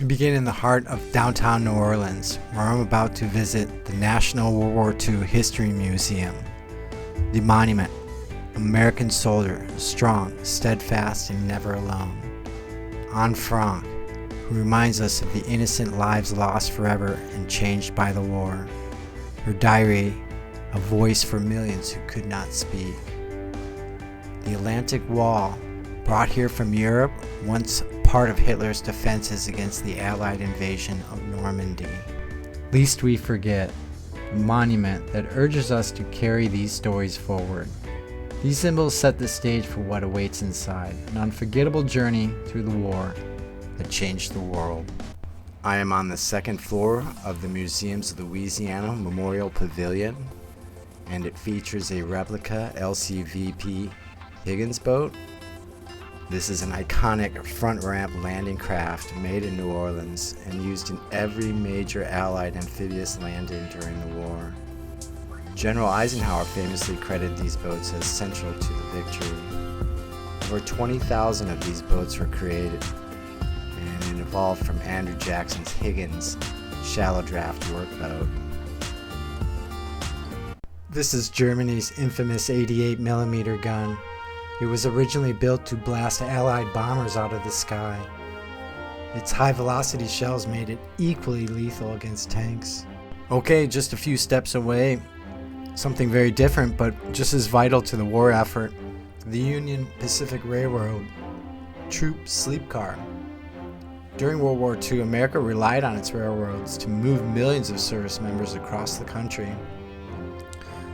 We begin in the heart of downtown New Orleans, where I'm about to visit the National World War II History Museum. The monument, American soldier, strong, steadfast, and never alone. Anne Frank, who reminds us of the innocent lives lost forever and changed by the war. Her diary, a voice for millions who could not speak. The Atlantic Wall, brought here from Europe, once part of Hitler's defenses against the Allied invasion of Normandy. Lest we forget, a monument that urges us to carry these stories forward. These symbols set the stage for what awaits inside, an unforgettable journey through the war that changed the world. I am on the second floor of the museum's Louisiana Memorial Pavilion, and it features a replica LCVP Higgins Boat. This is an iconic front ramp landing craft made in New Orleans and used in every major Allied amphibious landing during the war. General Eisenhower famously credited these boats as central to the victory. Over 20,000 of these boats were created, and it evolved from Andrew Jackson's Higgins shallow draft workboat. This is Germany's infamous 88mm gun. It was originally built to blast Allied bombers out of the sky. Its high-velocity shells made it equally lethal against tanks. Okay, just a few steps away, something very different but just as vital to the war effort, the Union Pacific Railroad troop sleep car. During World War II, America relied on its railroads to move millions of service members across the country.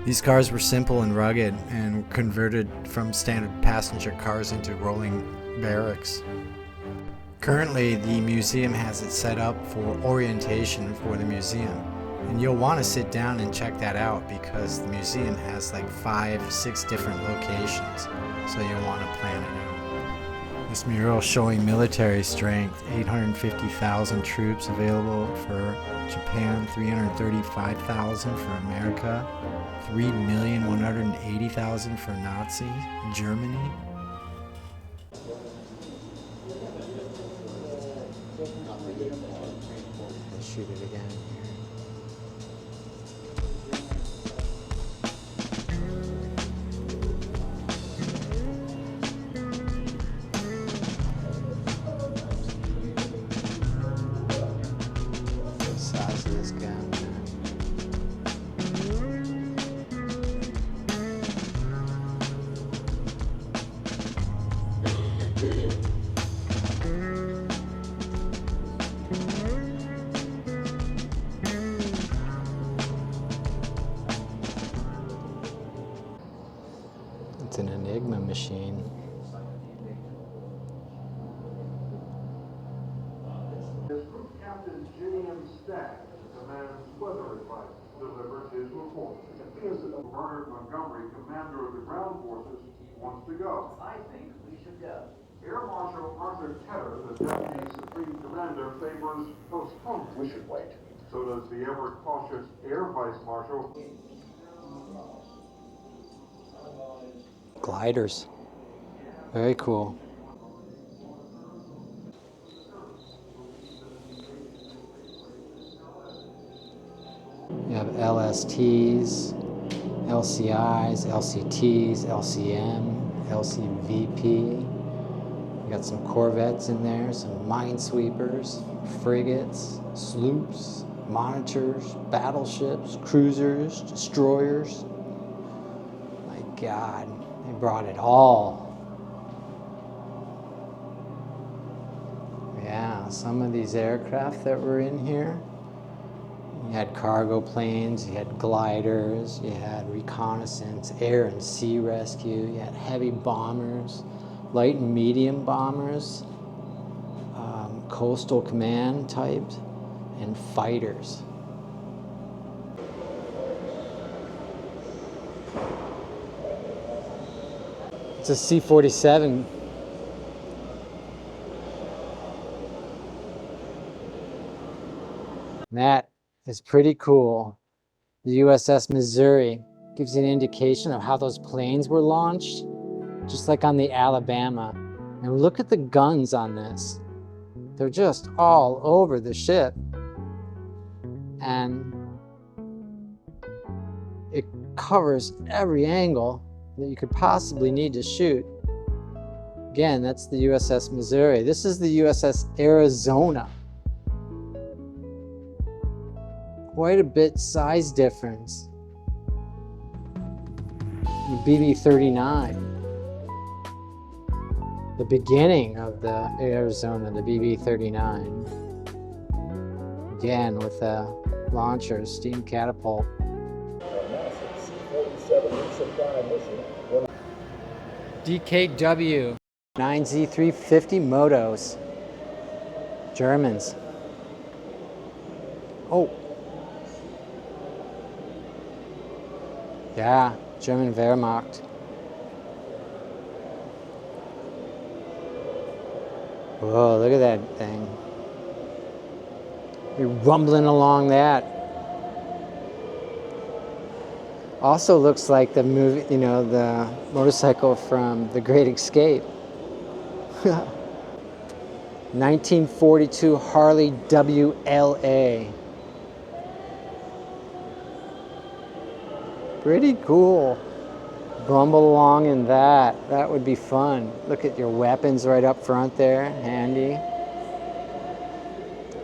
These cars were simple and rugged and were converted from standard passenger cars into rolling barracks. Currently, the museum has it set up for orientation for the museum, and you'll want to sit down and check that out because the museum has like 5-6 different locations, so you'll want to plan it out. This mural showing military strength, 850,000 troops available for Japan, 335,000 for America, 3,180,000 for Nazi Germany. Let's shoot it again here. The size of this gun. It's an Enigma machine. Captain James Stack, command's weather advice, delivers his report. It appears that Bernard Montgomery, commander of the ground forces, wants to go. I think we should go. Air Marshal Arthur Tedder, the Deputy Supreme Commander, favors postponement. We should wait. So does the ever cautious Air Vice Marshal. Gliders. Very cool. You have LSTs, LCIs, LCTs, LCM, LCVP. You got some corvettes in there, some minesweepers, frigates, sloops, monitors, battleships, cruisers, destroyers. My God, they brought it all. Yeah, some of these aircraft that were in here, you had cargo planes, you had gliders, you had reconnaissance, air and sea rescue, you had heavy bombers, light and medium bombers, coastal command types, and fighters. It's a C-47. That is pretty cool. The USS Missouri gives you an indication of how those planes were launched, just like on the Alabama. And look at the guns on this. They're just all over the ship. And it covers every angle that you could possibly need to shoot. Again, that's the USS Missouri. This is the USS Arizona. Quite a bit size difference. The BB-39. The beginning of the Arizona, the BB-39. Again, with a launcher, steam catapult. DKW 9Z350 Motos. Germans. Oh. Yeah, German Wehrmacht. Whoa, look at that thing. You're rumbling along that. Also looks like the movie, you know, the motorcycle from The Great Escape. 1942 Harley WLA. Pretty cool. Rumble along in that. That would be fun. Look at your weapons right up front there. Handy.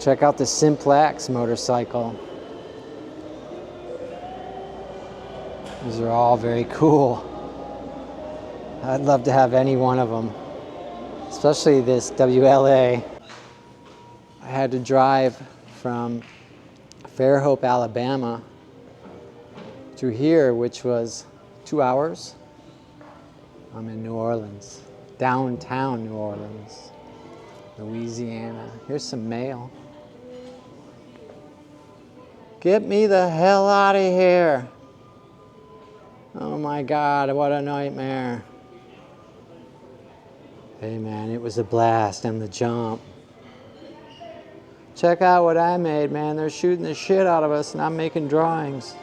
Check out the Simplex motorcycle. These are all very cool. I'd love to have any one of them. Especially this WLA. I had to drive from Fairhope, Alabama to here, which was 2 hours. I'm in New Orleans, downtown New Orleans, Louisiana. Here's some mail. Get me the hell out of here. Oh my God, what a nightmare. Hey man, it was a blast on the jump. Check out what I made, man. They're shooting the shit out of us and I'm making drawings.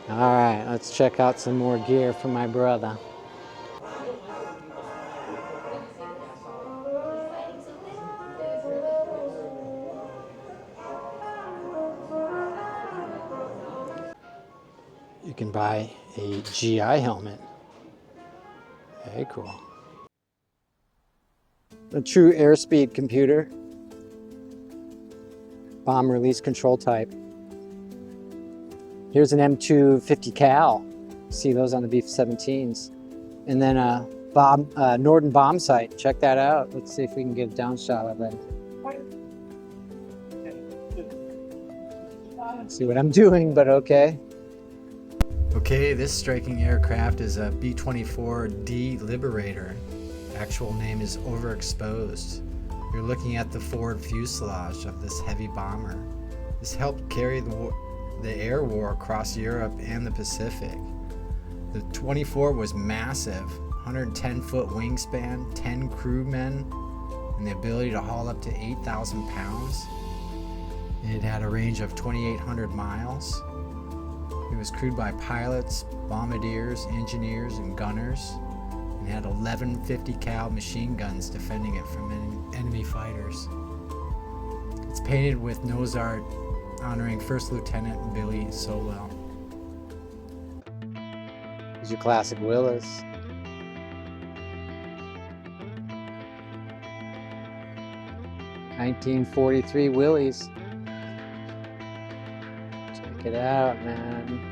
All right, let's check out some more gear from my brother. You can buy a GI helmet. Very cool. A true airspeed computer. Bomb release control type. Here's an M250 Cal. See those on the B-17s. And then a Norden bomb sight. Check that out. Let's see if we can get a down shot of it. Let's see what I'm doing, but okay. Okay, this striking aircraft is a B-24D Liberator. Actual name is Overexposed. You're looking at the forward fuselage of this heavy bomber. This helped carry the air war across Europe and the Pacific. The 24 was massive, 110-foot wingspan, 10 crewmen, and the ability to haul up to 8,000 pounds. It had a range of 2,800 miles. It was crewed by pilots, bombardiers, engineers, and gunners, and had 11 50 cal machine guns defending it from enemy fighters. It's painted with nose art honoring First Lieutenant Billy Sowell. Here's your classic Willis. (1943) Willys. Check it out, man.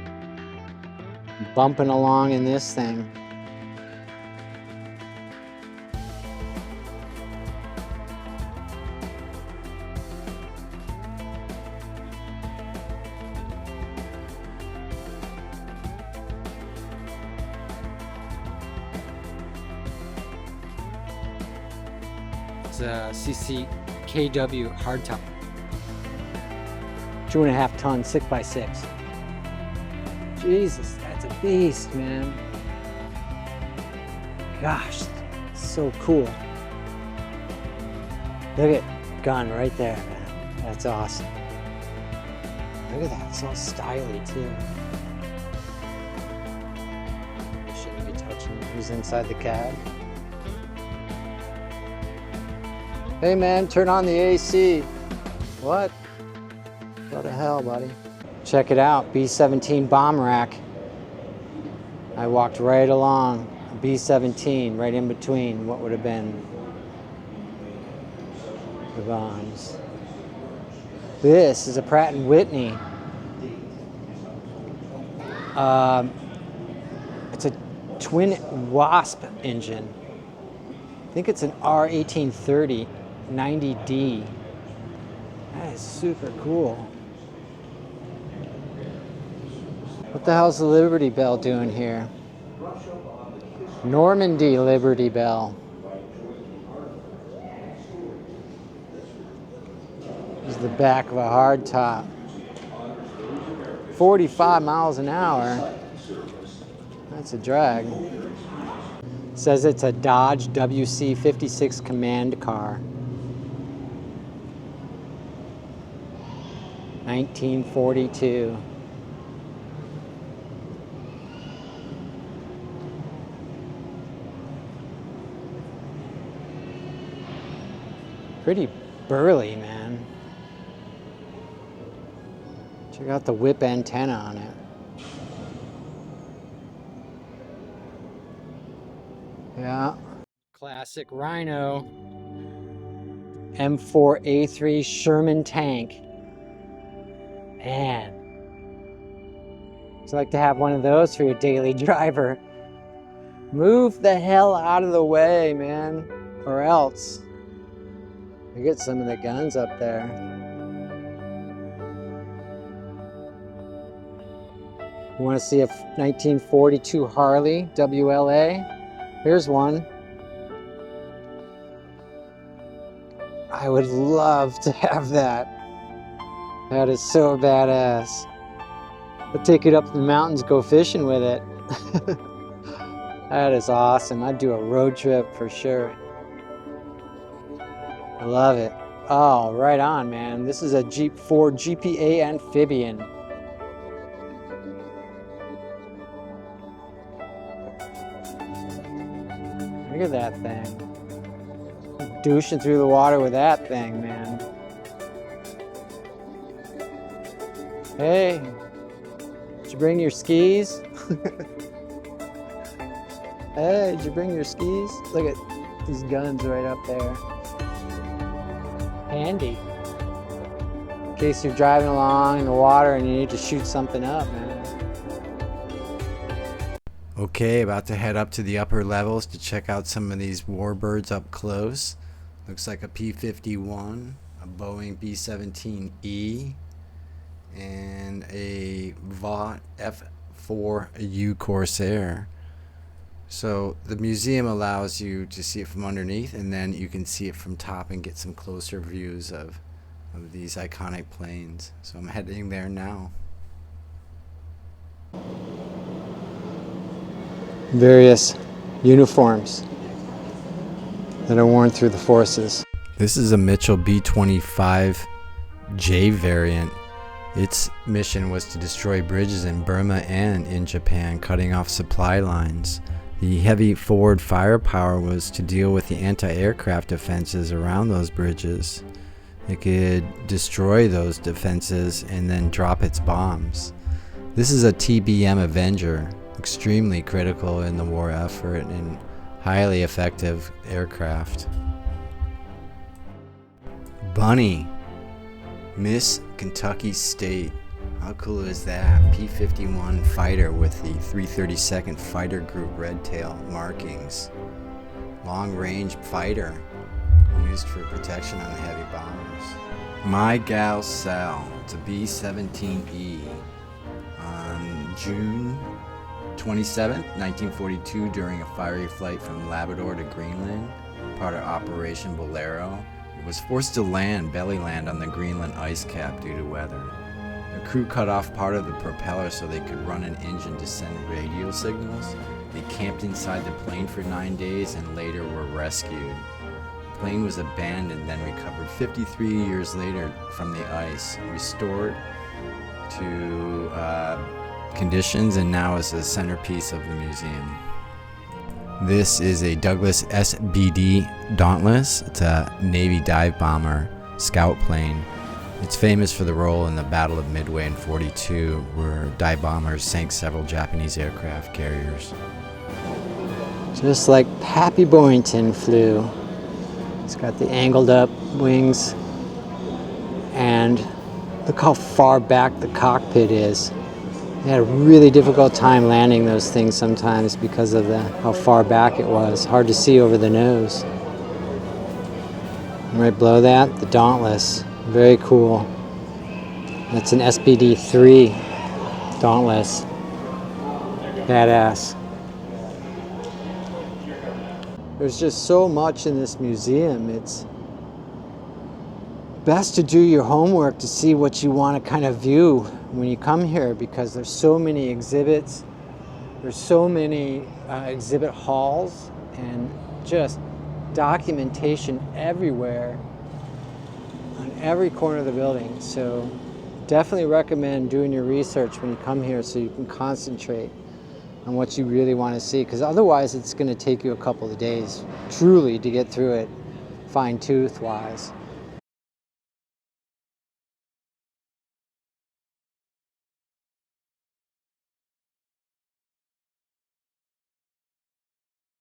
Bumping along in this thing. It's a CCKW hardtop. 2.5 ton 6x6. Jesus, that's a beast, man. Gosh, so cool. Look at gun right there, man. That's awesome. Look at that, it's all stylish too. Shouldn't be touching who's inside the cab. Hey man, turn on the AC. What? What the hell, buddy? Check it out, B-17 bomb rack. I walked right along a B-17, right in between what would have been the bombs. This is a Pratt & Whitney. It's a twin Wasp engine. I think it's an R1830 90D. That is super cool. What the hell's the Liberty Bell doing here? Normandy Liberty Bell. This is the back of a hardtop. 45 miles an hour. That's a drag. It says it's a Dodge WC-56 command car. 1942. Pretty burly, man. Check out the whip antenna on it. Yeah. Classic Rhino. M4A3 Sherman Tank. Man. I'd like to have one of those for your daily driver. Move the hell out of the way, man. Or else. Look at some of the guns up there. You want to see a 1942 Harley WLA? Here's one. I would love to have that. That is so badass. I'll take it up the mountains, go fishing with it. That is awesome. I'd do a road trip for sure. I love it. Oh, right on, man. This is a Jeep Ford GPA amphibian. Look at that thing. Douching through the water with that thing, man. Hey, did you bring your skis? Hey, did you bring your skis? Look at these guns right up there. Handy. In case you're driving along in the water and you need to shoot something up, man. Okay, about to head up to the upper levels to check out some of these Warbirds up close. Looks like a P-51, a Boeing B-17E, and a Vought F-4U Corsair. So the museum allows you to see it from underneath, and then you can see it from top and get some closer views of these iconic planes. So I'm heading there now. Various uniforms that are worn through the forces. This is a Mitchell B-25J variant. Its mission was to destroy bridges in Burma and in Japan, cutting off supply lines. The heavy forward firepower was to deal with the anti-aircraft defenses around those bridges. It could destroy those defenses and then drop its bombs. This is a TBM Avenger, extremely critical in the war effort and highly effective aircraft. Bunny, Miss Kentucky State. How cool is that? P-51 fighter with the 332nd Fighter Group red tail markings. Long-range fighter used for protection on heavy bombers. My Gal Sal. It's a B-17E. On June 27, 1942, during a fiery flight from Labrador to Greenland, part of Operation Bolero, it was forced to belly land on the Greenland ice cap due to weather. The crew cut off part of the propeller so they could run an engine to send radio signals. They camped inside the plane for 9 days and later were rescued. The plane was abandoned, then recovered 53 years later from the ice, restored to conditions, and now is a centerpiece of the museum. This is a Douglas SBD Dauntless. It's a Navy dive bomber scout plane. It's famous for the role in the Battle of Midway in '42, where dive bombers sank several Japanese aircraft carriers. Just like Pappy Boyington flew. It's got the angled up wings, and look how far back the cockpit is. They had a really difficult time landing those things sometimes because of how far back it was. Hard to see over the nose. And right below that, the Dauntless. Very cool. That's an SBD-3 Dauntless. Badass. There's just so much in this museum. It's best to do your homework to see what you want to kind of view when you come here, because there's so many exhibits. There's so many exhibit halls and just documentation everywhere on every corner of the building. So definitely recommend doing your research when you come here so you can concentrate on what you really want to see, because otherwise it's going to take you a couple of days truly to get through it fine-tooth wise.